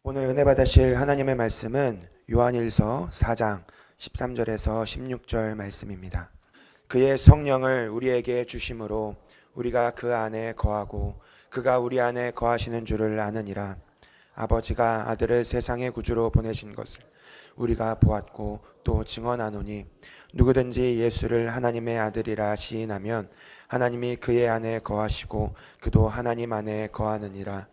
오늘 은혜 받으실 하나님의 말씀은 요한일서 4장 13절에서 16절 말씀입니다. 그의 성령을 우리에게 주심으로 우리가 그 안에 거하고 그가 우리 안에 거하시는 줄을 아느니라. 아버지가 아들을 세상의 구주로 보내신 것을 우리가 보았고 또 증언하노니 누구든지 예수를 하나님의 아들이라 시인하면 하나님이 그의 안에 거하시고 그도 하나님 안에 거하느니라.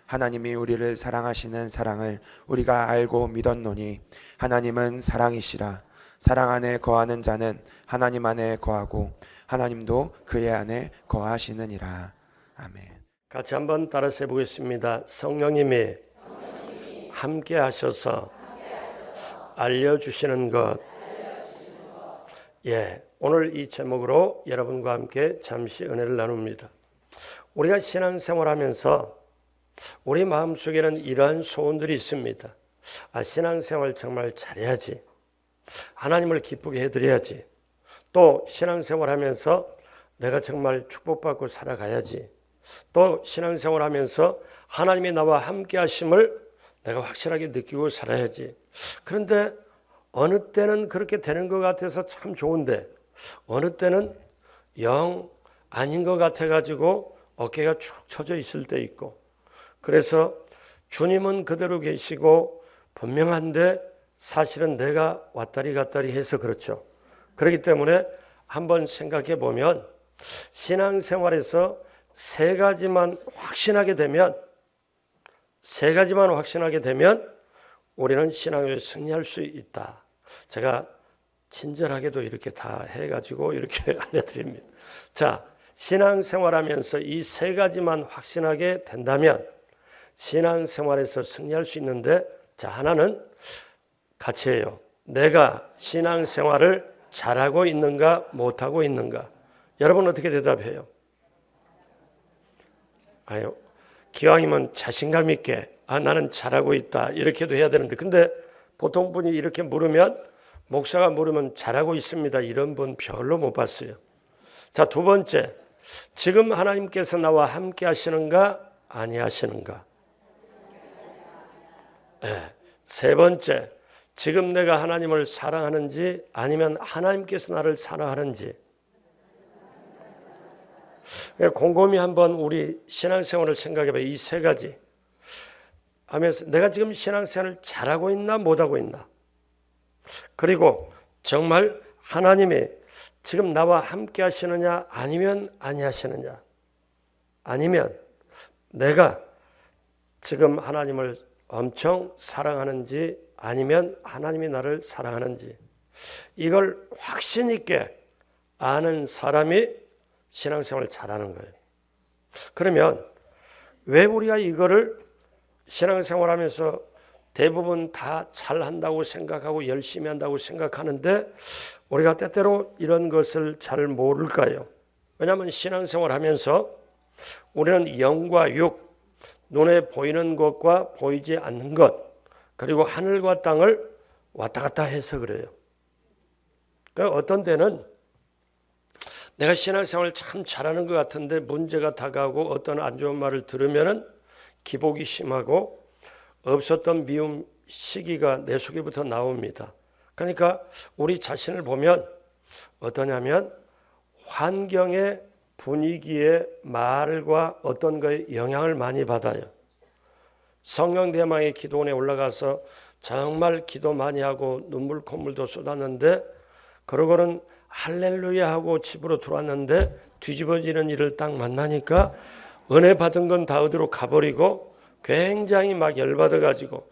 하나님이 우리를 사랑하시는 사랑을 우리가 알고 믿었노니 하나님은 사랑이시라. 사랑 안에 거하는 자는 하나님 안에 거하고 하나님도 그의 안에 거하시느니라. 아멘. 같이 한번 따라서 해보겠습니다. 성령님이 함께 하셔서 알려주시는 것. 오늘 이 제목으로 여러분과 함께 잠시 은혜를 나눕니다. 우리가 신앙생활하면서 우리 마음속에는 이러한 소원들이 있습니다. 신앙생활 정말 잘해야지. 하나님을 기쁘게 해드려야지. 또 신앙생활하면서 내가 정말 축복받고 살아가야지. 또 신앙생활하면서 하나님이 나와 함께 하심을 내가 확실하게 느끼고 살아야지. 그런데 어느 때는 그렇게 되는 것 같아서 참 좋은데 어느 때는 영 아닌 것 같아가지고 어깨가 축 처져 있을 때 있고, 그래서 주님은 그대로 계시고 분명한데 사실은 내가 왔다리 갔다리 해서 그렇죠. 그렇기 때문에 한번 생각해 보면 신앙생활에서 세 가지만 확신하게 되면 우리는 신앙을 승리할 수 있다. 제가 친절하게도 이렇게 다 해가지고 이렇게 알려드립니다. 자, 신앙생활하면서 이 세 가지만 확신하게 된다면 신앙생활에서 승리할 수 있는데, 자, 하나는 같이 해요. 내가 신앙생활을 잘하고 있는가 못하고 있는가. 여러분 어떻게 대답해요? 기왕이면 자신감 있게 나는 잘하고 있다 이렇게도 해야 되는데, 근데 보통 분이 이렇게 물으면, 목사가 물으면 잘하고 있습니다 이런 분 별로 못 봤어요. 자, 두 번째, 지금 하나님께서 나와 함께 하시는가 아니하시는가. 세 번째, 지금 내가 하나님을 사랑하는지 아니면 하나님께서 나를 사랑하는지. 곰곰이 한번 우리 신앙생활을 생각해봐요. 이 세 가지 하면서 내가 지금 신앙생활을 잘하고 있나 못하고 있나, 그리고 정말 하나님이 지금 나와 함께 하시느냐 아니면 아니하시느냐, 아니면 내가 지금 하나님을 엄청 사랑하는지 아니면 하나님이 나를 사랑하는지, 이걸 확신 있게 아는 사람이 신앙생활을 잘하는 거예요. 그러면 왜 우리가 이거를 신앙생활하면서 대부분 다 잘한다고 생각하고 열심히 한다고 생각하는데 우리가 때때로 이런 것을 잘 모를까요? 왜냐하면 신앙생활하면서 우리는 영과 육, 눈에 보이는 것과 보이지 않는 것, 그리고 하늘과 땅을 왔다 갔다 해서 그래요. 그러니까 어떤 때는 내가 신앙생활을 참 잘하는 것 같은데 문제가 다가오고 어떤 안 좋은 말을 들으면 기복이 심하고 없었던 미움 시기가 내 속에부터 나옵니다. 그러니까 우리 자신을 보면 어떠냐면 환경의 분위기의 말과 어떤 거에 영향을 많이 받아요. 성령대망의 기도원에 올라가서 정말 기도 많이 하고 눈물 콧물도 쏟았는데 그러고는 할렐루야 하고 집으로 들어왔는데 뒤집어지는 일을 딱 만나니까 은혜 받은 건 다 어디로 가버리고 굉장히 막 열받아가지고,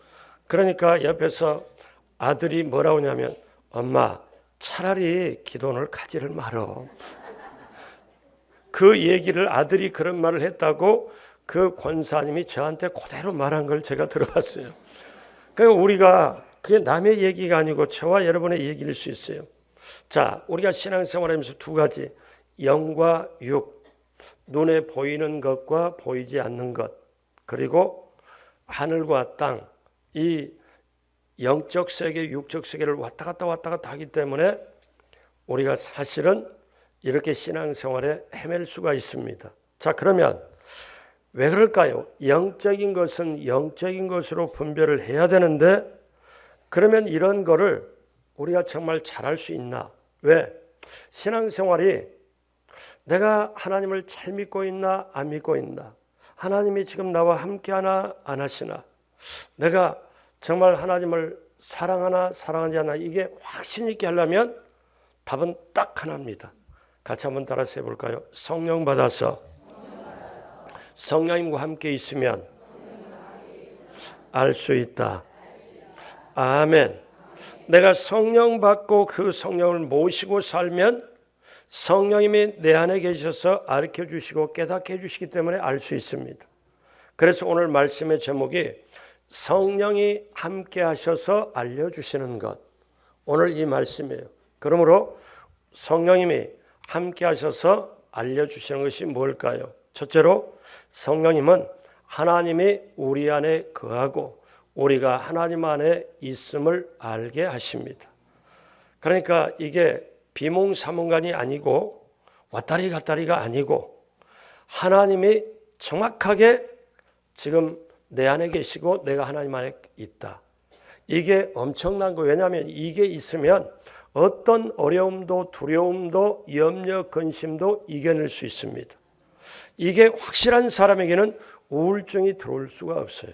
그러니까 옆에서 아들이 뭐라고 하냐면, 엄마 차라리 기도원을 가지를 말어. 그 얘기를 아들이 그런 말을 했다고 그 권사님이 저한테 그대로 말한 걸 제가 들어봤어요. 그러니까 우리가 그게 남의 얘기가 아니고 저와 여러분의 얘기일 수 있어요. 자, 우리가 신앙생활하면서 두 가지, 영과 육, 눈에 보이는 것과 보이지 않는 것, 그리고 하늘과 땅, 이 영적 세계, 육적 세계를 왔다 갔다 하기 때문에 우리가 사실은 이렇게 신앙생활에 헤맬 수가 있습니다. 자, 그러면 왜 그럴까요? 영적인 것은 영적인 것으로 분별을 해야 되는데 그러면 이런 거를 우리가 정말 잘할 수 있나? 왜? 신앙생활이 내가 하나님을 잘 믿고 있나 안 믿고 있나? 하나님이 지금 나와 함께 하나 안 하시나? 내가 정말 하나님을 사랑하나 사랑하지 않나? 이게 확신 있게 하려면 답은 딱 하나입니다. 같이 한번 따라서 해볼까요? 성령 받아서 성령님과 함께 있으면 알 수 있다. 아멘. 내가 성령 받고 그 성령을 모시고 살면 성령님이 내 안에 계셔서 가르쳐 주시고 깨닫게 해주시기 때문에 알 수 있습니다. 그래서 오늘 말씀의 제목이 성령이 함께 하셔서 알려주시는 것. 오늘 이 말씀이에요. 그러므로 성령님이 함께 하셔서 알려주시는 것이 뭘까요? 첫째로 성령님은 하나님이 우리 안에 거하고 우리가 하나님 안에 있음을 알게 하십니다. 그러니까 이게 비몽사몽간이 아니고 왔다리 갔다리가 아니고 하나님이 정확하게 지금 내 안에 계시고 내가 하나님 안에 있다. 이게 엄청난 거. 왜냐하면 이게 있으면 어떤 어려움도 두려움도 염려 근심도 이겨낼 수 있습니다. 이게 확실한 사람에게는 우울증이 들어올 수가 없어요.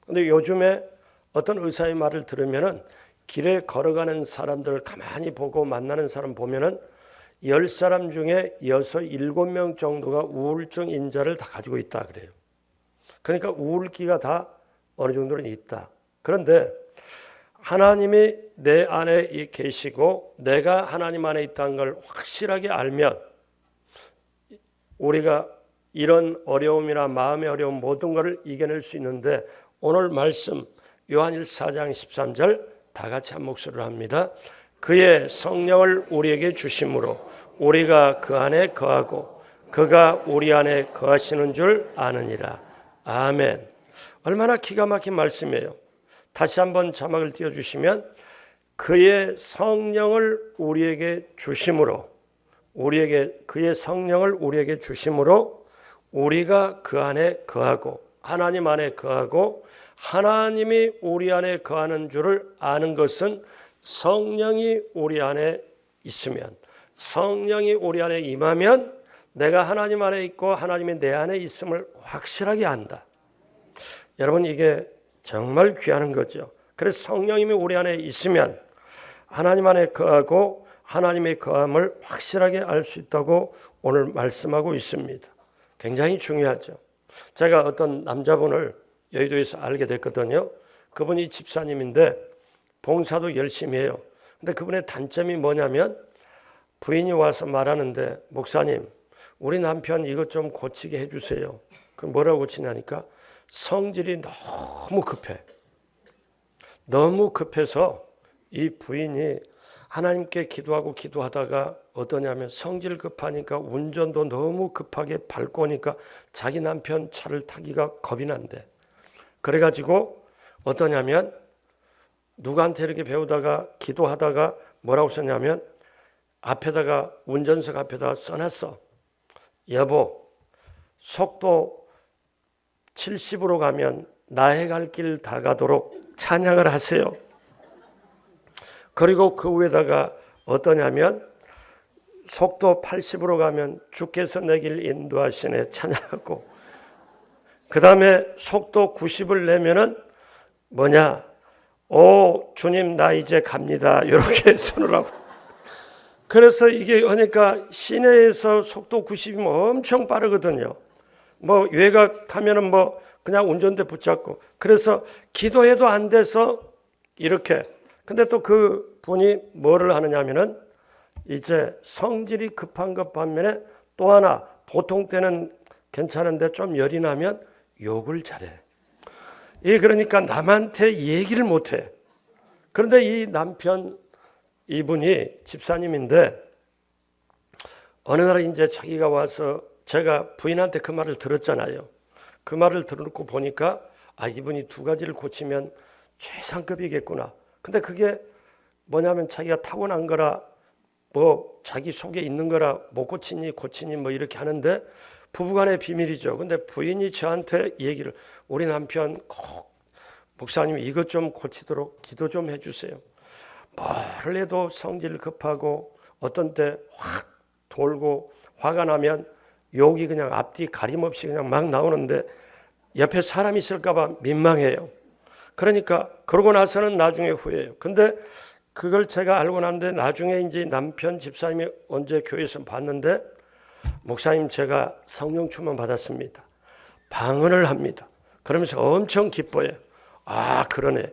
근데 요즘에 어떤 의사의 말을 들으면은 길에 걸어가는 사람들 가만히 보고 만나는 사람 보면은 10사람 중에 6, 7명 정도가 우울증 인자를 다 가지고 있다 그래요. 그러니까 우울기가 다 어느 정도는 있다. 그런데 하나님이 내 안에 계시고 내가 하나님 안에 있다는 걸 확실하게 알면 우리가 이런 어려움이나 마음의 어려움 모든 것을 이겨낼 수 있는데 오늘 말씀 요한일서 4장 13절 다 같이 한 목소리로 합니다. 그의 성령을 우리에게 주심으로 우리가 그 안에 거하고 그가 우리 안에 거하시는 줄 아느니라. 아멘. 얼마나 기가 막힌 말씀이에요. 다시 한번 자막을 띄워주시면 그의 성령을 우리에게 주심으로 그의 성령을 우리에게 주심으로 우리가 그 안에 거하고 하나님 안에 거하고 하나님이 우리 안에 거하는 줄을 아는 것은 성령이 우리 안에 있으면 성령이 우리 안에 임하면 내가 하나님 안에 있고 하나님이 내 안에 있음을 확실하게 안다. 여러분 이게 정말 귀한 거죠. 그래서 성령님이 우리 안에 있으면 하나님 안에 거하고 하나님의 거함을 확실하게 알 수 있다고 오늘 말씀하고 있습니다. 굉장히 중요하죠. 제가 어떤 남자분을 여의도에서 알게 됐거든요. 그분이 집사님인데 봉사도 열심히 해요. 근데 그분의 단점이 뭐냐면 부인이 와서 말하는데 목사님 우리 남편 이것 좀 고치게 해주세요. 그럼 뭐라고 고치냐니까 성질이 너무 급해. 너무 급해서 이 부인이 하나님께 기도하다가 어떠냐면 성질 급하니까 운전도 너무 급하게 밟고 오니까 자기 남편 차를 타기가 겁이 난대. 그래가지고 어떠냐면 누구한테 이렇게 배우다가 기도하다가 뭐라고 썼냐면 앞에다가 운전석 앞에다가 써놨어. 여보 속도 70으로 가면 나의 갈 길 다 가도록 찬양을 하세요. 그리고 그 위에다가 어떠냐면 속도 80으로 가면 주께서 내 길 인도하시네 찬양하고 그 다음에 속도 90을 내면은 뭐냐 오 주님 나 이제 갑니다 이렇게 손을 하고 그래서 이게 그러니까 시내에서 속도 90이면 엄청 빠르거든요. 뭐 외곽하면은 뭐 그냥 운전대 붙잡고 그래서 기도해도 안 돼서 이렇게 근데 또 그 분이 뭐를 하느냐면은 이제 성질이 급한 것 반면에 또 하나 보통 때는 괜찮은데 좀 열이 나면 욕을 잘해. 이 그러니까 남한테 얘기를 못해. 그런데 이 남편 이분이 집사님인데 어느 날 이제 자기가 와서 제가 부인한테 그 말을 들었잖아요. 그 말을 들었고 보니까 아 이분이 두 가지를 고치면 최상급이겠구나. 근데 그게 뭐냐면 자기가 타고난 거라 뭐 자기 속에 있는 거라 못 고치니 고치니 뭐 이렇게 하는데 부부간의 비밀이죠. 근데 부인이 저한테 얘기를, 우리 남편 꼭 목사님 이것 좀 고치도록 기도 좀 해주세요. 뭘 해도 성질 급하고 어떤 때 확 돌고 화가 나면 욕이 그냥 앞뒤 가림없이 그냥 막 나오는데 옆에 사람이 있을까 봐 민망해요. 그러니까 그러고 나서는 나중에 후회해요. 근데 그걸 제가 알고 났는데 나중에 이제 남편 집사님이 언제 교회에서 봤는데, 목사님 제가 성령 충만 받았습니다. 방언을 합니다. 그러면서 엄청 기뻐해요. 아, 그러네.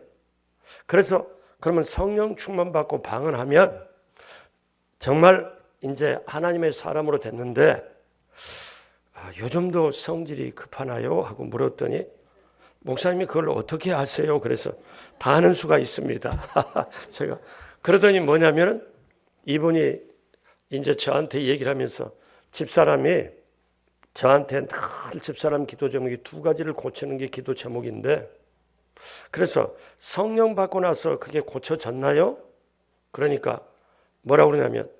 그래서 그러면 성령 충만 받고 방언하면 정말 이제 하나님의 사람으로 됐는데, 요즘도 성질이 급하나요? 하고 물었더니 목사님이 그걸 어떻게 아세요? 그래서 다 아는 수가 있습니다. 제가 그러더니 뭐냐면은 이분이 이제 저한테 얘기를 하면서 집사람이 저한테 늘 집사람 기도 제목이 두 가지를 고치는 게 기도 제목인데, 그래서 성령 받고 나서 그게 고쳐졌나요? 그러니까 뭐라고 그러냐면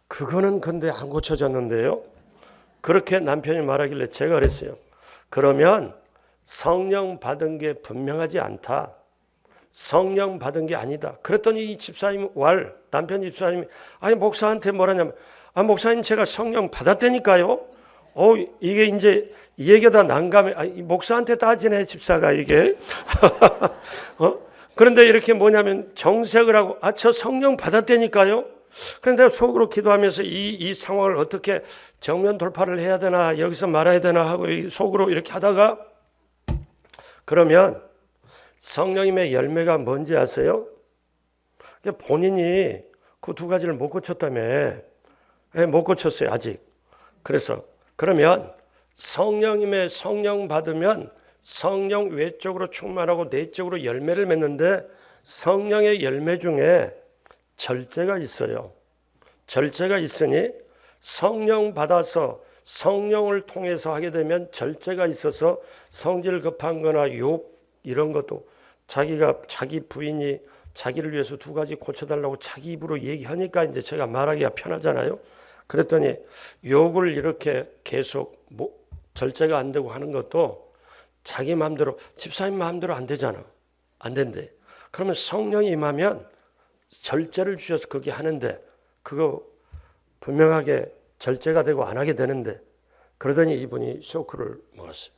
그거는 근데 안 고쳐졌는데요. 그렇게 남편이 말하길래 제가 그랬어요. 그러면 성령 받은 게 분명하지 않다. 성령 받은 게 아니다. 그랬더니 이 집사님 남편 집사님이 아니 목사한테 뭐라냐면 목사님 제가 성령 받았다니까요. 이게 이제 이 얘기가 난감해. 목사한테 따지네 집사가 이게. 그런데 이렇게 뭐냐면 정색을 하고 저 성령 받았다니까요. 그런데 속으로 기도하면서 이 상황을 어떻게 정면 돌파를 해야 되나, 여기서 말아야 되나 하고 속으로 이렇게 하다가, 그러면 성령님의 열매가 뭔지 아세요? 본인이 그 두 가지를 못 고쳤다며. 못 고쳤어요 아직. 그래서 그러면 성령님의 성령 받으면 성령 외적으로 충만하고 내적으로 열매를 맺는데, 성령의 열매 중에 절제가 있어요. 절제가 있으니 성령 받아서 성령을 통해서 하게 되면 절제가 있어서 성질 급한 거나 욕 이런 것도 자기 부인이 자기를 위해서 두 가지 고쳐달라고 자기 입으로 얘기하니까 이제 제가 말하기가 편하잖아요. 그랬더니 욕을 이렇게 계속 절제가 안 되고 하는 것도 자기 마음대로, 집사님 마음대로 안 되잖아. 안 된대. 그러면 성령이 임하면 절제를 주셔서 그게 하는데, 그거 분명하게 절제가 되고 안 하게 되는데, 그러더니 이분이 쇼크를 먹었어요.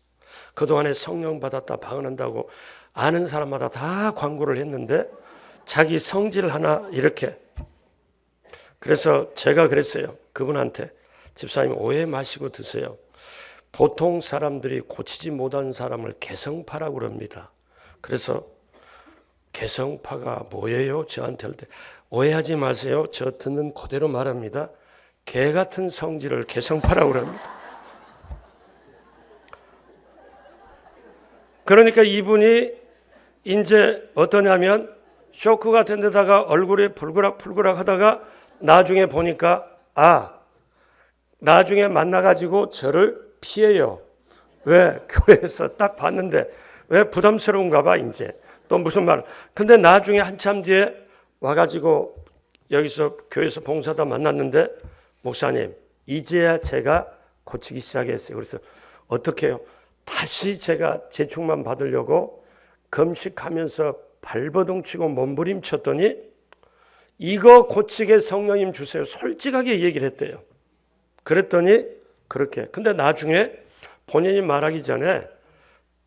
그동안에 성령 받았다 방언한다고 아는 사람마다 다 광고를 했는데 자기 성질 하나 이렇게. 그래서 제가 그랬어요. 그분한테 집사님 오해 마시고 드세요. 보통 사람들이 고치지 못한 사람을 개성파라고 그럽니다. 그래서 개성파가 뭐예요? 저한테 할 때 오해하지 마세요. 저 듣는 그대로 말합니다. 개 같은 성질을 개성파라고 그럽니다. 그러니까 이분이 이제 어떠냐면 쇼크 같은 데다가 얼굴에 풀그락 하다가 나중에 보니까 나중에 만나가지고 저를 피해요. 왜? 교회에서 딱 봤는데 왜 부담스러운가 봐 이제. 또 무슨 말. 근데 나중에 한참 뒤에 와가지고 여기서 교회에서 봉사다 만났는데 목사님 이제야 제가 고치기 시작했어요. 그래서 어떻게 해요? 다시 제가 재충만 받으려고 금식하면서 발버둥 치고 몸부림쳤더니 이거 고치게 성령님 주세요. 솔직하게 얘기를 했대요. 그랬더니 그렇게. 근데 나중에 본인이 말하기 전에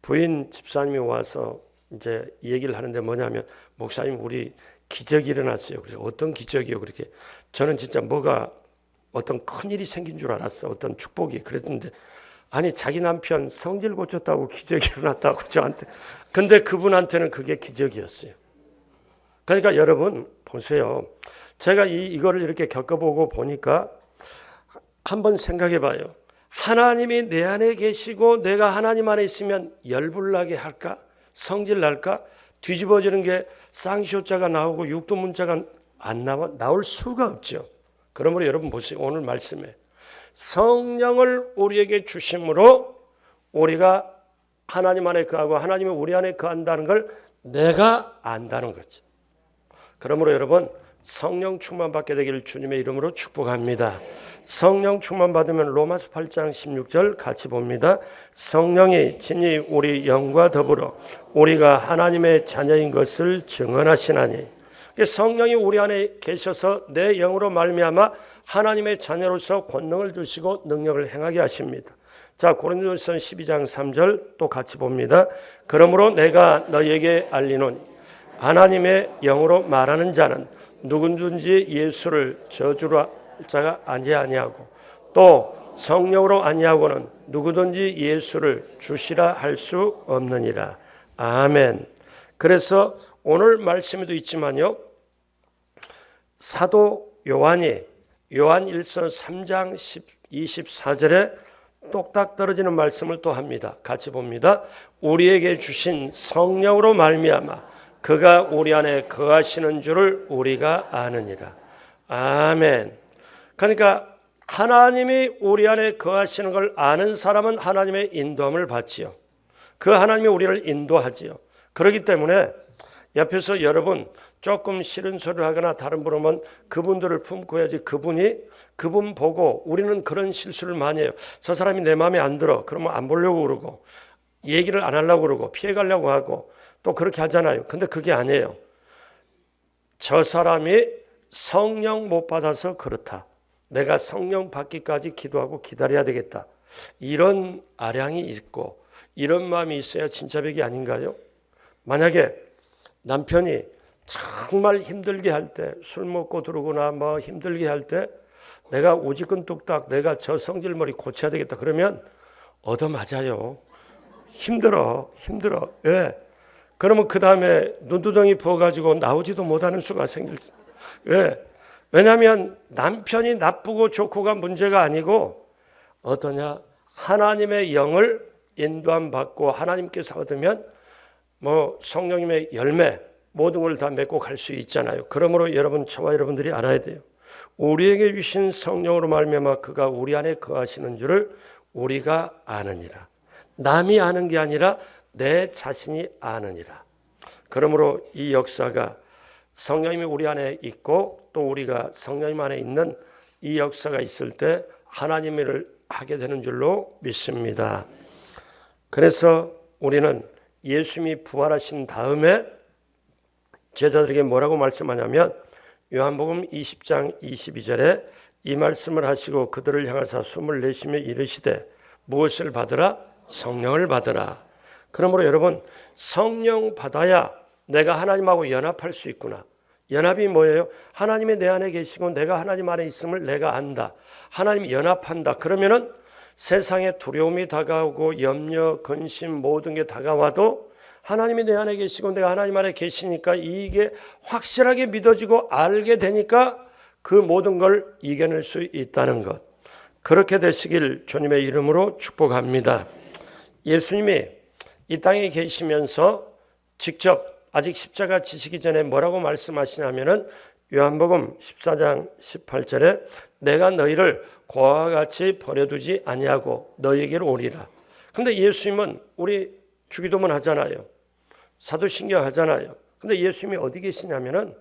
부인 집사님이 와서 이제 얘기를 하는데 뭐냐면 목사님 우리 기적이 일어났어요. 그래서 어떤 기적이요? 그렇게 저는 진짜 뭐가 어떤 큰일이 생긴 줄 알았어. 어떤 축복이. 그랬는데 아니 자기 남편 성질 고쳤다고 기적이 일어났다고 저한테. 근데 그분한테는 그게 기적이었어요. 그러니까 여러분 보세요. 제가 이거를 이렇게 겪어보고 보니까 한번 생각해 봐요. 하나님이 내 안에 계시고 내가 하나님 안에 있으면 열불나게 할까? 성질 날까? 뒤집어지는 게 쌍시옷자가 나오고 육도문자가 안 나올 수가 없죠. 그러므로 여러분 보세요. 오늘 말씀에 성령을 우리에게 주심으로 우리가 하나님 안에 거하고 하나님이 우리 안에 거한다는 걸 내가 안다는 거죠. 그러므로 여러분 성령 충만 받게 되기를 주님의 이름으로 축복합니다. 성령 충만 받으면 로마서 8장 16절 같이 봅니다. 성령이 진히 우리 영과 더불어 우리가 하나님의 자녀인 것을 증언하시나니. 성령이 우리 안에 계셔서 내 영으로 말미암아 하나님의 자녀로서 권능을 주시고 능력을 행하게 하십니다. 자, 고린도전서 12장 3절 또 같이 봅니다. 그러므로 내가 너희에게 알리노니 하나님의 영으로 말하는 자는 누구든지 예수를 저주로 할 자가 아니하고 또 성령으로 아니하고는 누구든지 예수를 주시라 할 수 없느니라. 아멘. 그래서 오늘 말씀에도 있지만요, 사도 요한이 요한 1서 3장 24절에 똑딱 떨어지는 말씀을 또 합니다. 같이 봅니다. 우리에게 주신 성령으로 말미암아 그가 우리 안에 거하시는 줄을 우리가 아느니라. 아멘. 그러니까 하나님이 우리 안에 거하시는 걸 아는 사람은 하나님의 인도함을 받지요. 그 하나님이 우리를 인도하지요. 그렇기 때문에 옆에서 여러분 조금 싫은 소리를 하거나 다른 분 오면 그분들을 품고 해야지. 그분 보고 우리는 그런 실수를 많이 해요. 저 사람이 내 마음에 안 들어. 그러면 안 보려고 그러고 얘기를 안 하려고 그러고 피해가려고 하고 또 그렇게 하잖아요. 근데 그게 아니에요. 저 사람이 성령 못 받아서 그렇다. 내가 성령 받기까지 기도하고 기다려야 되겠다. 이런 아량이 있고 이런 마음이 있어야 진짜 백이 아닌가요? 만약에 남편이 정말 힘들게 할 때, 술 먹고 들어오거나 뭐 힘들게 할 때 내가 오지근 뚝딱 내가 저 성질머리 고쳐야 되겠다 그러면 얻어맞아요. 힘들어. 왜? 그러면 그 다음에 눈두덩이 부어가지고 나오지도 못하는 수가 생길. 왜? 왜냐하면 남편이 나쁘고 좋고가 문제가 아니고 어떠냐? 하나님의 영을 인도함 받고 하나님께서 얻으면 뭐 성령님의 열매 모든 걸 다 맺고 갈 수 있잖아요. 그러므로 여러분, 저와 여러분들이 알아야 돼요. 우리에게 주신 성령으로 말미암아 그가 우리 안에 거하시는 줄을 우리가 아느니라. 남이 아는 게 아니라 내 자신이 아느니라. 그러므로 이 역사가 성령님이 우리 안에 있고 또 우리가 성령님 안에 있는 이 역사가 있을 때 하나님을 하게 되는 줄로 믿습니다. 그래서 우리는 예수님이 부활하신 다음에 제자들에게 뭐라고 말씀하냐면 요한복음 20장 22절에 이 말씀을 하시고 그들을 향하사 숨을 내쉬며 이르시되 무엇을 받으라? 성령을 받으라. 그러므로 여러분, 성령 받아야 내가 하나님하고 연합할 수 있구나. 연합이 뭐예요? 하나님이 내 안에 계시고 내가 하나님 안에 있음을 내가 안다. 하나님이 연합한다. 그러면은 세상에 두려움이 다가오고 염려, 근심 모든 게 다가와도 하나님이 내 안에 계시고 내가 하나님 안에 계시니까 이게 확실하게 믿어지고 알게 되니까 그 모든 걸 이겨낼 수 있다는 것. 그렇게 되시길 주님의 이름으로 축복합니다. 예수님이 이 땅에 계시면서 직접 아직 십자가 지시기 전에 뭐라고 말씀하시냐면은 요한복음 14장 18절에 내가 너희를 고아와 같이 버려두지 아니하고 너희에게로 오리라. 근데 예수님은 우리 주기도문 하잖아요. 사도신경 하잖아요. 근데 예수님이 어디 계시냐면은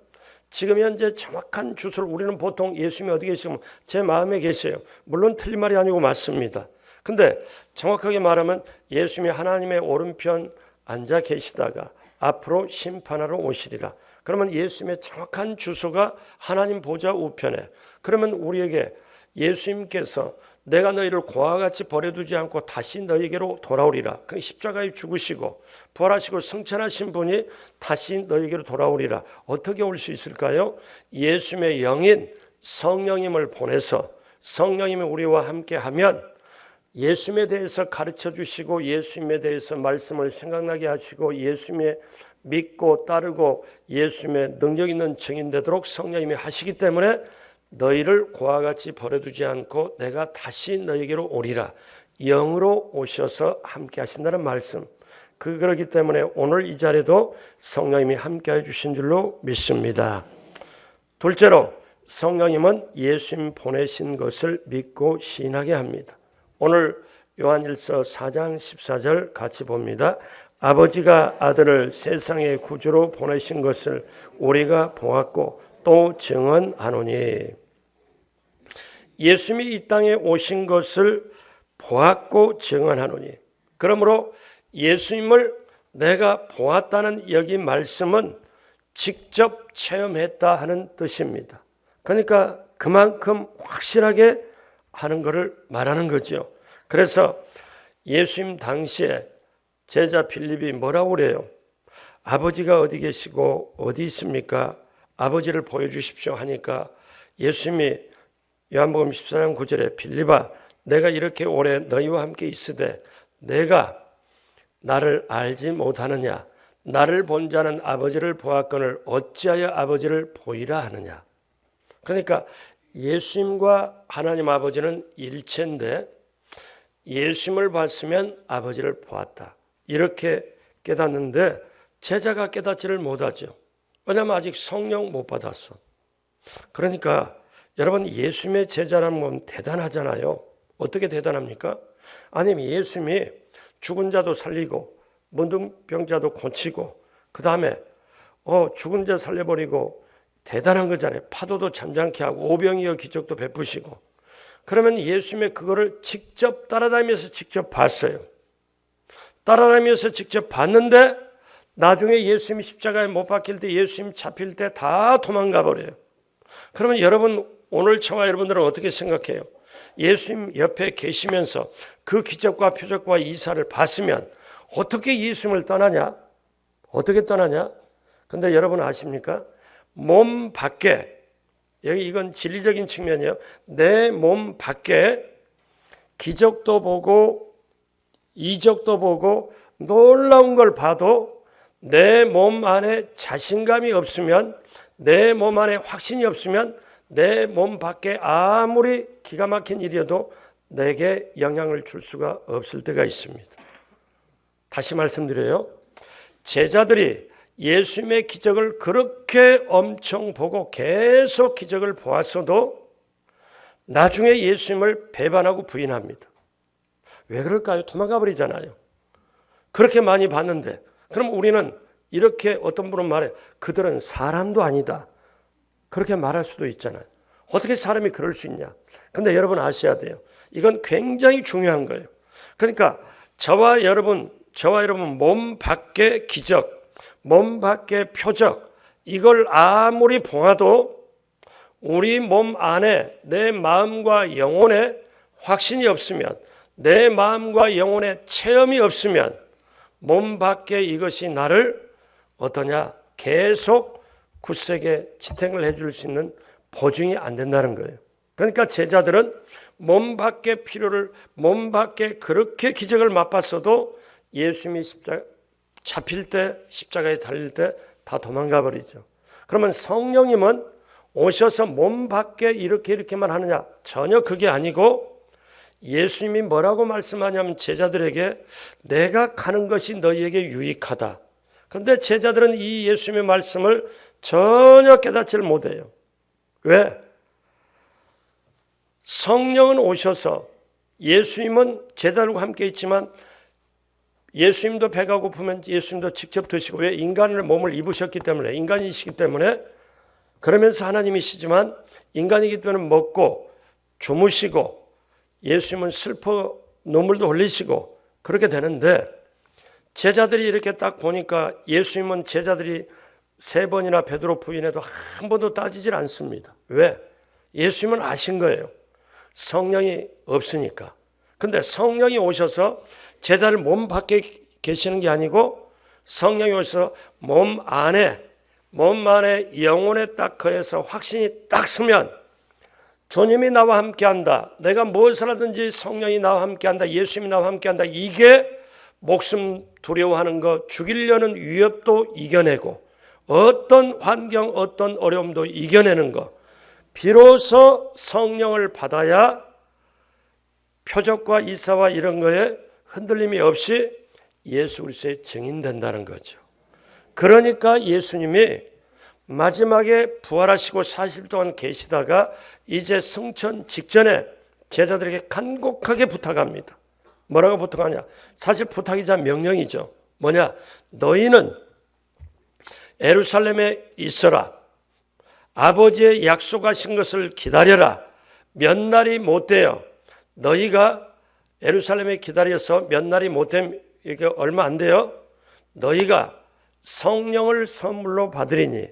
지금 현재 정확한 주소를 우리는 보통 예수님이 어디 계시면 제 마음에 계세요. 물론 틀린 말이 아니고 맞습니다. 근데 정확하게 말하면 예수님이 하나님의 오른편 앉아 계시다가 앞으로 심판하러 오시리라. 그러면 예수님의 정확한 주소가 하나님 보좌 우편에. 그러면 우리에게 예수님께서 내가 너희를 고아와 같이 버려두지 않고 다시 너희에게로 돌아오리라. 그 십자가에 죽으시고 부활하시고 승천하신 분이 다시 너희에게로 돌아오리라. 어떻게 올 수 있을까요? 예수님의 영인 성령님을 보내서 성령님이 우리와 함께하면 예수님에 대해서 가르쳐 주시고 예수님에 대해서 말씀을 생각나게 하시고 예수님의 믿고 따르고 예수님의 능력 있는 증인 되도록 성령님이 하시기 때문에 너희를 고아와 같이 버려두지 않고 내가 다시 너희에게로 오리라. 영으로 오셔서 함께 하신다는 말씀. 그러기 때문에 오늘 이 자리도 성령님이 함께 해주신 줄로 믿습니다. 둘째로 성령님은 예수님 보내신 것을 믿고 시인하게 합니다. 오늘 요한일서 4장 14절 같이 봅니다. 아버지가 아들을 세상의 구주로 보내신 것을 우리가 보았고 또 증언하노니. 예수님이 이 땅에 오신 것을 보았고 증언하노니. 그러므로 예수님을 내가 보았다는 여기 말씀은 직접 체험했다 하는 뜻입니다. 그러니까 그만큼 확실하게 하는 것을 말하는 거죠. 그래서 예수님 당시에 제자 빌립이 뭐라고 그래요? 아버지가 어디 계시고 어디 있습니까? 아버지를 보여주십시오 하니까 예수님이 요한복음 14장 9절에 빌립아 내가 이렇게 오래 너희와 함께 있으되 내가 나를 알지 못하느냐? 나를 본 자는 아버지를 보았거늘 어찌하여 아버지를 보이라 하느냐? 그러니까 예수님과 하나님 아버지는 일체인데 예수님을 봤으면 아버지를 보았다. 이렇게 깨닫는데 제자가 깨닫지를 못하죠. 왜냐하면 아직 성령 못 받았어. 그러니까 여러분 예수님의 제자라는 건 대단하잖아요. 어떻게 대단합니까? 아니면 예수님이 죽은 자도 살리고 문둥병자도 고치고 그 다음에 죽은 자 살려버리고 대단한 거잖아요. 파도도 잠잠케 하고 오병이어 기적도 베푸시고. 그러면 예수님의 그거를 직접 따라다니면서 직접 봤어요. 따라다니면서 직접 봤는데 나중에 예수님이 십자가에 못 박힐 때 예수님 잡힐 때 다 도망가 버려요. 그러면 여러분 오늘 저와 여러분들은 어떻게 생각해요? 예수님 옆에 계시면서 그 기적과 표적과 이사를 봤으면 어떻게 예수님을 떠나냐? 어떻게 떠나냐? 근데 여러분 아십니까? 몸 밖에, 여기 이건 진리적인 측면이에요. 내 몸 밖에 기적도 보고 이적도 보고 놀라운 걸 봐도 내 몸 안에 자신감이 없으면, 내 몸 안에 확신이 없으면 내 몸 밖에 아무리 기가 막힌 일이어도 내게 영향을 줄 수가 없을 때가 있습니다. 다시 말씀드려요. 제자들이 예수님의 기적을 그렇게 엄청 보고 계속 기적을 보았어도 나중에 예수님을 배반하고 부인합니다. 왜 그럴까요? 도망가 버리잖아요. 그렇게 많이 봤는데. 그럼 우리는 이렇게 어떤 분은 말해요. 그들은 사람도 아니다. 그렇게 말할 수도 있잖아요. 어떻게 사람이 그럴 수 있냐? 근데 여러분 아셔야 돼요. 이건 굉장히 중요한 거예요. 그러니까 저와 여러분 몸 밖의 기적, 몸 밖의 표적, 이걸 아무리 보아도 우리 몸 안에 내 마음과 영혼에 확신이 없으면, 내 마음과 영혼에 체험이 없으면 몸 밖에 이것이 나를 어떠냐? 계속 굳세게 지탱을 해줄 수 있는 보증이 안 된다는 거예요. 그러니까 제자들은 몸 밖의 필요를, 몸 밖에 그렇게 기적을 맛봤어도 예수님이 잡힐 때, 십자가에 달릴 때 다 도망가 버리죠. 그러면 성령님은 오셔서 몸 밖에 이렇게만 하느냐? 전혀 그게 아니고 예수님이 뭐라고 말씀하냐면 제자들에게 내가 가는 것이 너희에게 유익하다. 그런데 제자들은 이 예수님의 말씀을 전혀 깨닫지를 못해요. 왜? 성령은 오셔서 예수님은 제자들과 함께 있지만 예수님도 배가 고프면 예수님도 직접 드시고, 왜? 인간의 몸을 입으셨기 때문에, 인간이시기 때문에. 그러면서 하나님이시지만 인간이기 때문에 먹고 주무시고 예수님은 슬퍼 눈물도 흘리시고 그렇게 되는데, 제자들이 이렇게 딱 보니까 예수님은 제자들이 3번이나 베드로 부인해도 한 번도 따지질 않습니다. 왜? 예수님은 아신 거예요. 성령이 없으니까. 근데 성령이 오셔서 제자를 몸 밖에 계시는 게 아니고 성령이 오셔서 몸 안에 영혼에 딱 거해서 확신이 딱 서면 주님이 나와 함께한다. 내가 무엇을 하든지 성령이 나와 함께한다. 예수님이 나와 함께한다. 이게 목숨 두려워하는 것, 죽이려는 위협도 이겨내고 어떤 환경, 어떤 어려움도 이겨내는 것. 비로소 성령을 받아야 표적과 이사와 이런 거에 흔들림이 없이 예수 그리스도의 증인된다는 거죠. 그러니까 예수님이 마지막에 부활하시고 40일 동안 계시다가 이제 승천 직전에 제자들에게 간곡하게 부탁합니다. 뭐라고 부탁하냐? 사실 부탁이자 명령이죠. 뭐냐? 너희는 예루살렘에 있어라. 아버지의 약속하신 것을 기다려라. 몇 날이 못 돼요. 너희가 예루살렘에 기다려서 몇 날이 못 되면 이게 얼마 안 돼요. 너희가 성령을 선물로 받으리니,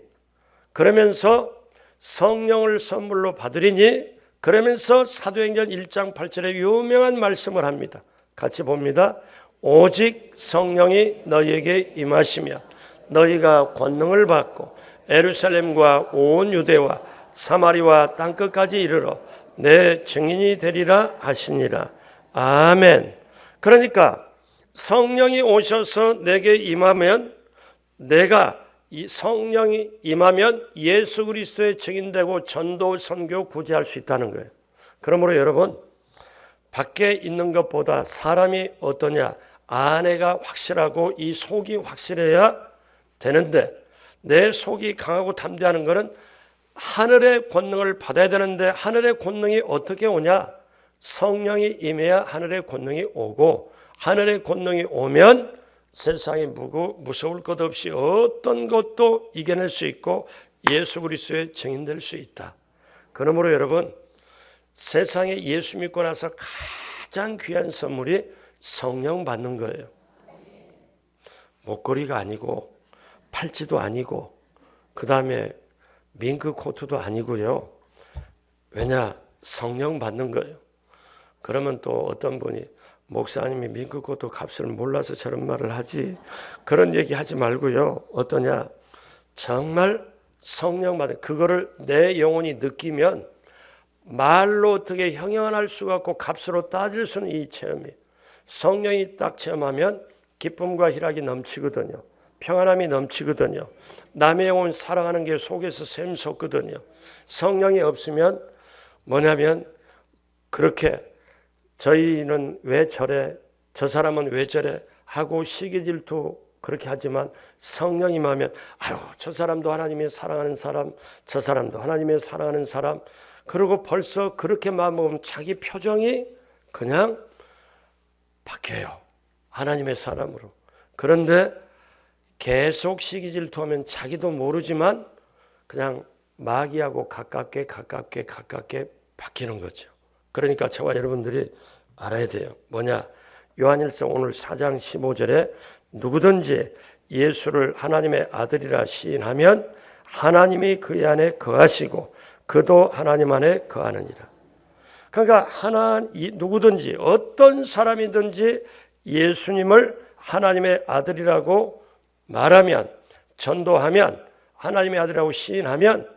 그러면서 성령을 선물로 받으리니, 그러면서 사도행전 1장 8절에 유명한 말씀을 합니다. 같이 봅니다. 오직 성령이 너희에게 임하시며 너희가 권능을 받고 예루살렘과 온 유대와 사마리와 땅끝까지 이르러 내 증인이 되리라 하시니라. 아멘. 그러니까 성령이 오셔서 내게 임하면, 내가 이 성령이 임하면 예수 그리스도의 증인되고 전도, 선교, 구제할 수 있다는 거예요. 그러므로 여러분, 밖에 있는 것보다 사람이 어떠냐, 안에가 확실하고 이 속이 확실해야 되는데, 내 속이 강하고 담대하는 것은 하늘의 권능을 받아야 되는데, 하늘의 권능이 어떻게 오냐? 성령이 임해야 하늘의 권능이 오고, 하늘의 권능이 오면 세상이 무서울 것 없이 어떤 것도 이겨낼 수 있고 예수 그리스도의 증인될 수 있다. 그러므로 여러분, 세상에 예수 믿고 나서 가장 귀한 선물이 성령 받는 거예요. 목걸이가 아니고 팔찌도 아니고 그 다음에 밍크 코트도 아니고요. 왜냐? 성령 받는 거예요. 그러면 또 어떤 분이 목사님이 밍크 코트 값을 몰라서 저런 말을 하지, 그런 얘기 하지 말고요. 어떠냐? 정말 성령 받은 그거를 내 영혼이 느끼면 말로 어떻게 형용할 수가 없고 값으로 따질 수는 이 체험이에요. 성령이 딱 체험하면 기쁨과 희락이 넘치거든요. 평안함이 넘치거든요. 남의 영혼 사랑하는 게 속에서 샘솟거든요. 성령이 없으면 뭐냐면 그렇게 저희는 왜 저래, 저 사람은 왜 저래 하고 시기 질투 그렇게 하지만 성령이 임하면 아유, 저 사람도 하나님의 사랑하는 사람, 저 사람도 하나님의 사랑하는 사람, 그리고 벌써 그렇게 마음먹으면 자기 표정이 그냥 바뀌어요. 하나님의 사람으로. 그런데 계속 시기 질투하면 자기도 모르지만 그냥 마귀하고 가깝게 바뀌는 거죠. 그러니까 저와 여러분들이 알아야 돼요. 뭐냐? 요한일서 오늘 4장 15절에 누구든지 예수를 하나님의 아들이라 시인하면 하나님이 그의 안에 거하시고 그도 하나님 안에 거하느니라. 그러니까 누구든지 어떤 사람이든지 예수님을 하나님의 아들이라고 말하면, 전도하면, 하나님의 아들이라고 시인하면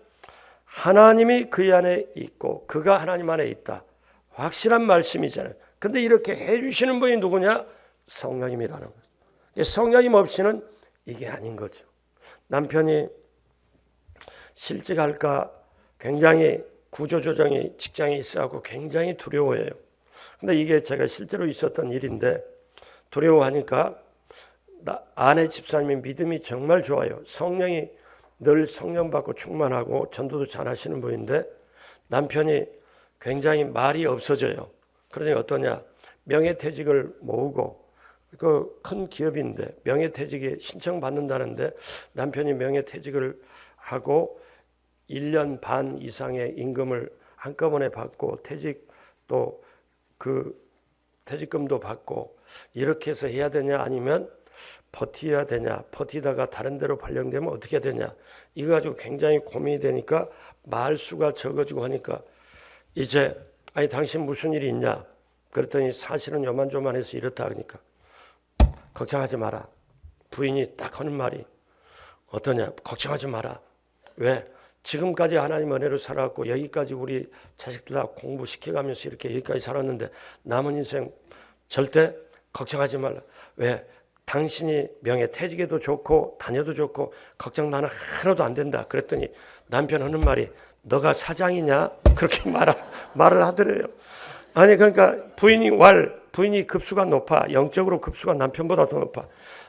하나님이 그의 안에 있고 그가 하나님 안에 있다. 확실한 말씀이잖아요. 근데 이렇게 해주시는 분이 누구냐? 성령님이라는 거예요. 성령님 없이는 이게 아닌 거죠. 남편이 실직할까 굉장히 구조조정이 직장에 있어갖고 굉장히 두려워해요. 근데 이게 제가 실제로 있었던 일인데 두려워하니까 아내 집사님의 믿음이 정말 좋아요. 성령이 늘 성령 받고 충만하고 전도도 잘 하시는 분인데 남편이 굉장히 말이 없어져요. 그러니 어떠냐? 명예퇴직을 모으고 그 큰 기업인데 명예퇴직에 신청받는다는데 남편이 명예퇴직을 하고 1년 반 이상의 임금을 한꺼번에 받고 퇴직도 그 퇴직금도 받고 이렇게 해서 해야 되냐 아니면 버텨야 되냐, 버티다가 다른 데로 발령되면 어떻게 되냐, 이거 가지고 굉장히 고민이 되니까 말수가 적어지고 하니까 이제 아니 당신 무슨 일이 있냐 그랬더니 사실은 요만조만해서 이렇다 하니까 걱정하지 마라. 부인이 딱 하는 말이 어떠냐? 걱정하지 마라. 왜? 지금까지 하나님 은혜로 살았고 여기까지 우리 자식들 다 공부시켜가면서 이렇게 여기까지 살았는데 남은 인생 절대 걱정하지 말라. 왜? 당신이 명예퇴직에도 좋고 다녀도 좋고 걱정 나는 하나도 안 된다. 그랬더니 남편 하는 말이 너가 사장이냐? 그렇게 말을 하더래요. 아니 그러니까 부인이 급수가 높아. 영적으로 급수가 남편보다 더 높아.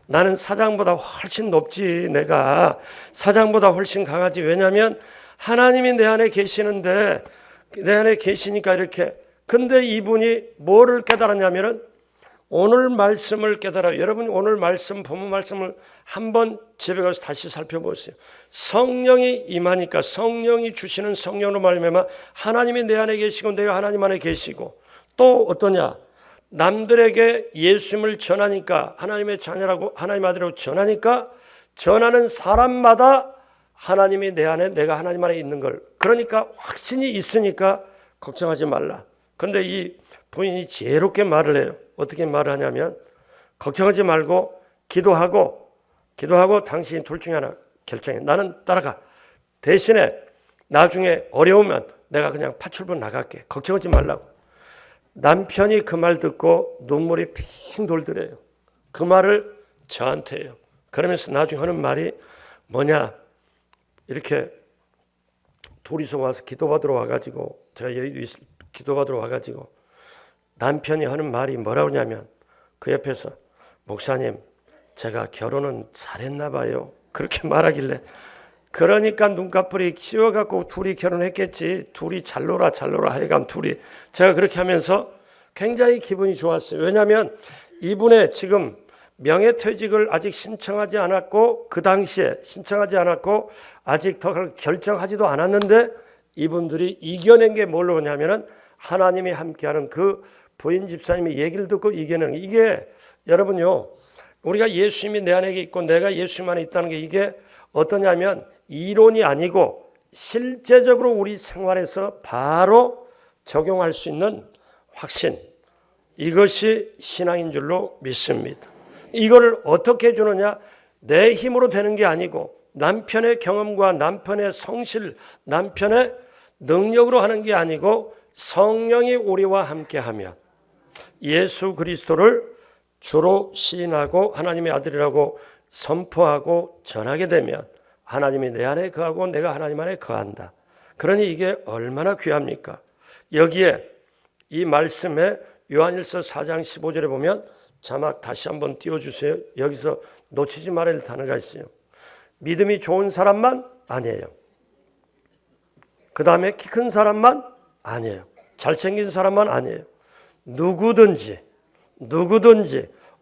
나는 사장보다 훨씬 높지. 내가 사장보다 훨씬 강하지. 왜냐하면 하나님이 내 안에 계시는데 내 안에 계시니까 이렇게. 근데 이분이 뭐를 깨달았냐면은 오늘 말씀을 깨달아. 여러분 오늘 말씀, 본문 말씀을 한번 집에 가서 다시 살펴보세요. 성령이 임하니까 성령이 주시는 성령으로 말미암아 하나님이 내 안에 계시고 내가 하나님 안에 계시고, 또 어떠냐, 남들에게 예수님을 전하니까, 하나님의 자녀라고 하나님 아들이라고 전하니까 전하는 사람마다 하나님이 내 안에 내가 하나님 안에 있는 걸, 그러니까 확신이 있으니까 걱정하지 말라. 그런데 이 부인이 지혜롭게 말을 해요. 어떻게 말을 하냐면, 걱정하지 말고 기도하고 당신이 둘 중에 하나 결정해. 나는 따라가. 대신에 나중에 어려우면 내가 그냥 파출부 나갈게. 걱정하지 말라고. 남편이 그 말 듣고 눈물이 핑 돌더래요. 그 말을 저한테 해요. 그러면서 나중에 하는 말이 뭐냐, 이렇게 둘이서 와서 기도받으러 와가지고, 제가 여기 기도받으러 와가지고 남편이 하는 말이 뭐라고 하냐면, 그 옆에서 목사님 제가 결혼은 잘했나 봐요, 그렇게 말하길래, 그러니까 눈꺼풀이 씌워갖고 둘이 결혼했겠지, 둘이 잘 놀아 하여간 둘이, 제가 그렇게 하면서 굉장히 기분이 좋았어요. 왜냐하면 이분의 지금 명예퇴직을 아직 신청하지 않았고, 그 당시에 신청하지 않았고 아직 더 결정하지도 않았는데, 이분들이 이겨낸 게 뭘로 오냐면은 하나님이 함께하는 그 부인 집사님의 얘기를 듣고 이겨내는, 이게 여러분요, 우리가 예수님이 내 안에 있고 내가 예수님 안에 있다는 게 이게 어떠냐면 이론이 아니고 실제적으로 우리 생활에서 바로 적용할 수 있는 확신, 이것이 신앙인 줄로 믿습니다. 이거를 어떻게 해주느냐, 내 힘으로 되는 게 아니고 남편의 경험과 남편의 성실, 남편의 능력으로 하는 게 아니고 성령이 우리와 함께하며 예수 그리스도를 주로 시인하고 하나님의 아들이라고 선포하고 전하게 되면 하나님이 내 안에 거하고 내가 하나님 안에 거한다. 그러니 이게 얼마나 귀합니까? 여기에 이 말씀에 요한일서 4장 15절에 보면, 자막 다시 한번 띄워주세요. 여기서 놓치지 말아야 할 단어가 있어요. 믿음이 좋은 사람만 아니에요. 그 다음에 키 큰 사람만 아니에요. 잘생긴 사람만 아니에요. 누구든지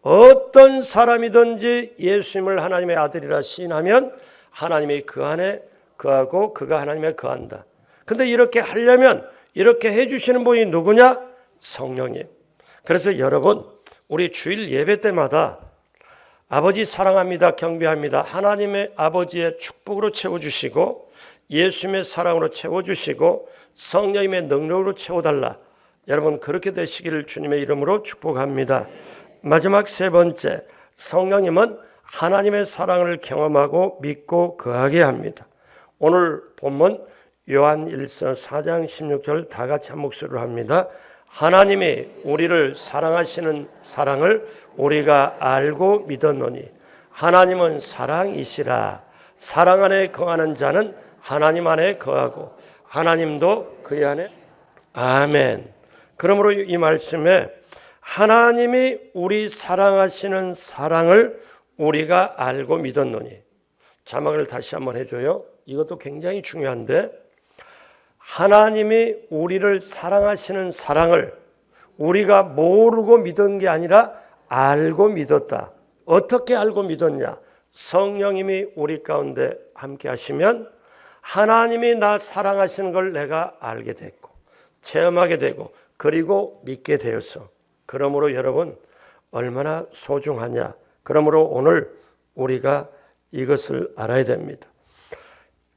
어떤 사람이든지 예수님을 하나님의 아들이라 시인하면 하나님이 그 안에 거하고 그가 하나님에 거한다. 근데 이렇게 하려면 이렇게 해주시는 분이 누구냐? 성령님. 그래서 여러분, 우리 주일 예배 때마다 아버지 사랑합니다, 경배합니다, 하나님의 아버지의 축복으로 채워주시고 예수님의 사랑으로 채워주시고 성령님의 능력으로 채워달라. 여러분 그렇게 되시기를 주님의 이름으로 축복합니다. 마지막 세 번째, 성령님은 하나님의 사랑을 경험하고 믿고 거하게 합니다. 오늘 본문 요한일서 4장 16절 다 같이 한 목소리로 합니다. 하나님이 우리를 사랑하시는 사랑을 우리가 알고 믿었노니 하나님은 사랑이시라. 사랑 안에 거하는 자는 하나님 안에 거하고 하나님도 그의 안에. 아멘. 그러므로 이 말씀에 하나님이 우리 사랑하시는 사랑을 우리가 알고 믿었노니, 자막을 다시 한번 해줘요. 이것도 굉장히 중요한데, 하나님이 우리를 사랑하시는 사랑을 우리가 모르고 믿은 게 아니라 알고 믿었다. 어떻게 알고 믿었냐? 성령님이 우리 가운데 함께 하시면 하나님이 나 사랑하시는 걸 내가 알게 됐고 체험하게 되고 그리고 믿게 되었어. 그러므로 여러분 얼마나 소중하냐. 그러므로 오늘 우리가 이것을 알아야 됩니다.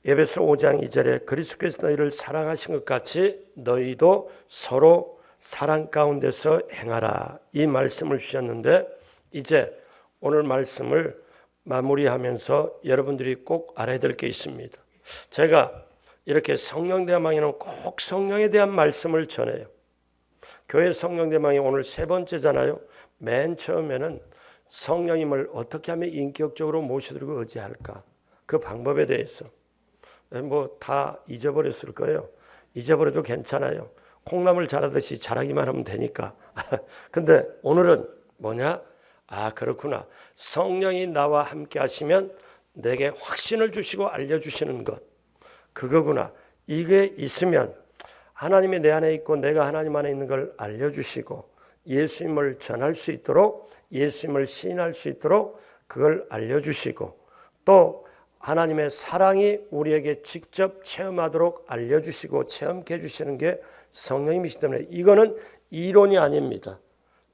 에베소 5장 2절에 그리스도께서 너희를 사랑하신 것 같이 너희도 서로 사랑 가운데서 행하라. 이 말씀을 주셨는데, 이제 오늘 말씀을 마무리하면서 여러분들이 꼭 알아야 될 게 있습니다. 제가 이렇게 성령대망에는 꼭 성령에 대한 말씀을 전해요. 교회 성령대망이 오늘 세 번째잖아요. 맨 처음에는 성령님을 어떻게 하면 인격적으로 모시도록 의지할까, 그 방법에 대해서 다 잊어버렸을 거예요. 잊어버려도 괜찮아요. 콩나물 자라듯이 자라기만 하면 되니까. 근데 오늘은 뭐냐? 아, 그렇구나. 성령이 나와 함께 하시면 내게 확신을 주시고 알려주시는 것, 그거구나. 이게 있으면 하나님이 내 안에 있고 내가 하나님 안에 있는 걸 알려주시고 예수님을 전할 수 있도록, 예수님을 시인할 수 있도록 그걸 알려주시고, 또 하나님의 사랑이 우리에게 직접 체험하도록 알려주시고 체험케 해주시는 게 성령님이시기 때문에 이거는 이론이 아닙니다.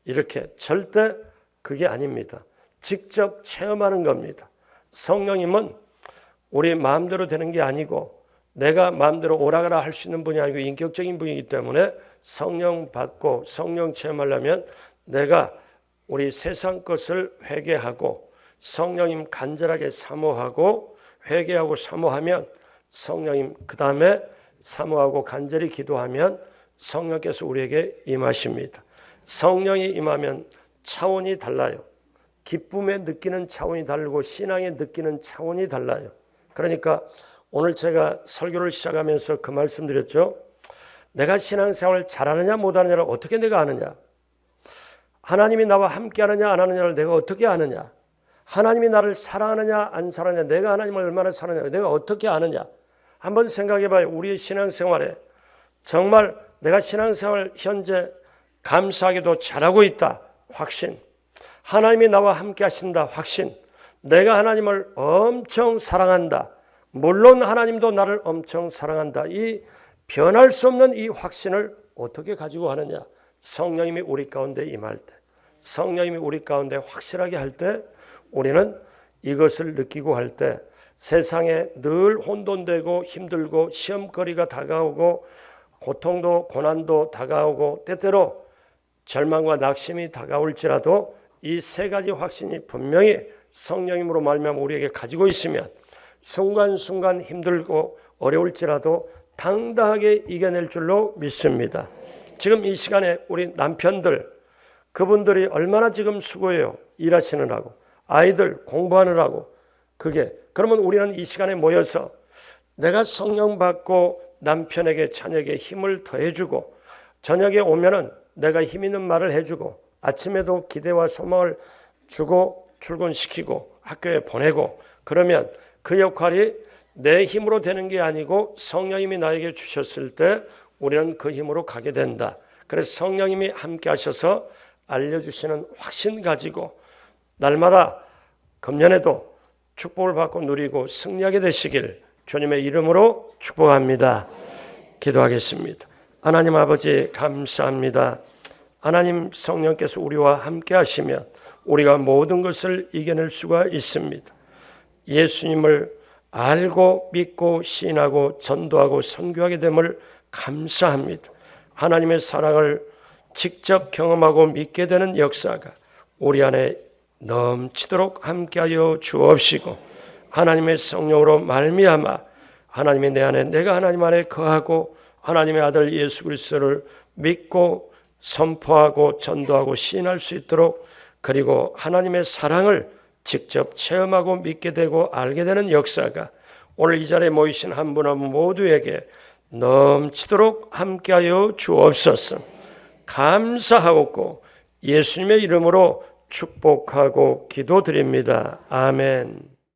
이렇게 절대 그게 아닙니다. 직접 체험하는 겁니다. 성령님은 우리 마음대로 되는 게 아니고 내가 마음대로 오라가라 할 수 있는 분이 아니고 인격적인 분이기 때문에 성령 받고 성령 체험하려면 내가 우리 세상 것을 회개하고 성령님 간절하게 사모하고 회개하고 사모하면 성령님 그 다음에 사모하고 간절히 기도하면 성령께서 우리에게 임하십니다. 성령이 임하면 차원이 달라요. 기쁨에 느끼는 차원이 다르고 신앙에 느끼는 차원이 달라요. 그러니까 오늘 제가 설교를 시작하면서 그 말씀 드렸죠. 내가 신앙생활을 잘하느냐 못하느냐를 어떻게 내가 아느냐. 하나님이 나와 함께 하느냐 안 하느냐를 내가 어떻게 아느냐. 하나님이 나를 사랑하느냐 안 사랑하느냐, 내가 하나님을 얼마나 사랑하느냐 내가 어떻게 아느냐. 한번 생각해 봐요. 우리의 신앙생활에 정말 내가 신앙생활 현재 감사하게도 잘하고 있다. 확신. 하나님이 나와 함께 하신다. 확신. 내가 하나님을 엄청 사랑한다. 물론 하나님도 나를 엄청 사랑한다. 이 변할 수 없는 이 확신을 어떻게 가지고 하느냐. 성령님이 우리 가운데 임할 때, 성령님이 우리 가운데 확실하게 할 때 우리는 이것을 느끼고 할 때 세상에 늘 혼돈되고 힘들고 시험거리가 다가오고 고통도 고난도 다가오고 때때로 절망과 낙심이 다가올지라도 이 세 가지 확신이 분명히 성령님으로 말미암아 우리에게 가지고 있으면 순간순간 힘들고 어려울지라도 당당하게 이겨낼 줄로 믿습니다. 지금 이 시간에 우리 남편들, 그분들이 얼마나 지금 수고해요. 일하시느라고, 아이들 공부하느라고. 그러면 우리는 이 시간에 모여서 내가 성령 받고 남편에게 자녀에게 힘을 더해주고, 저녁에 오면은 내가 힘 있는 말을 해주고, 아침에도 기대와 소망을 주고 출근시키고 학교에 보내고, 그러면 그 역할이 내 힘으로 되는 게 아니고 성령님이 나에게 주셨을 때 우리는 그 힘으로 가게 된다. 그래서 성령님이 함께 하셔서 알려주시는 확신 가지고 날마다 금년에도 축복을 받고 누리고 승리하게 되시길 주님의 이름으로 축복합니다. 기도하겠습니다. 하나님 아버지 감사합니다. 하나님 성령께서 우리와 함께 하시면 우리가 모든 것을 이겨낼 수가 있습니다. 예수님을 알고 믿고 시인하고 전도하고 선교하게 됨을 감사합니다. 하나님의 사랑을 직접 경험하고 믿게 되는 역사가 우리 안에 넘치도록 함께하여 주옵시고, 하나님의 성령으로 말미암아 하나님이 내 안에, 내가 하나님 안에 거하고 하나님의 아들 예수 그리스도를 믿고 선포하고 전도하고 시인할 수 있도록, 그리고 하나님의 사랑을 직접 체험하고 믿게 되고 알게 되는 역사가 오늘 이 자리에 모이신 한 분 한 분 모두에게 넘치도록 함께하여 주옵소서. 감사하고 예수님의 이름으로 축복하고 기도드립니다. 아멘.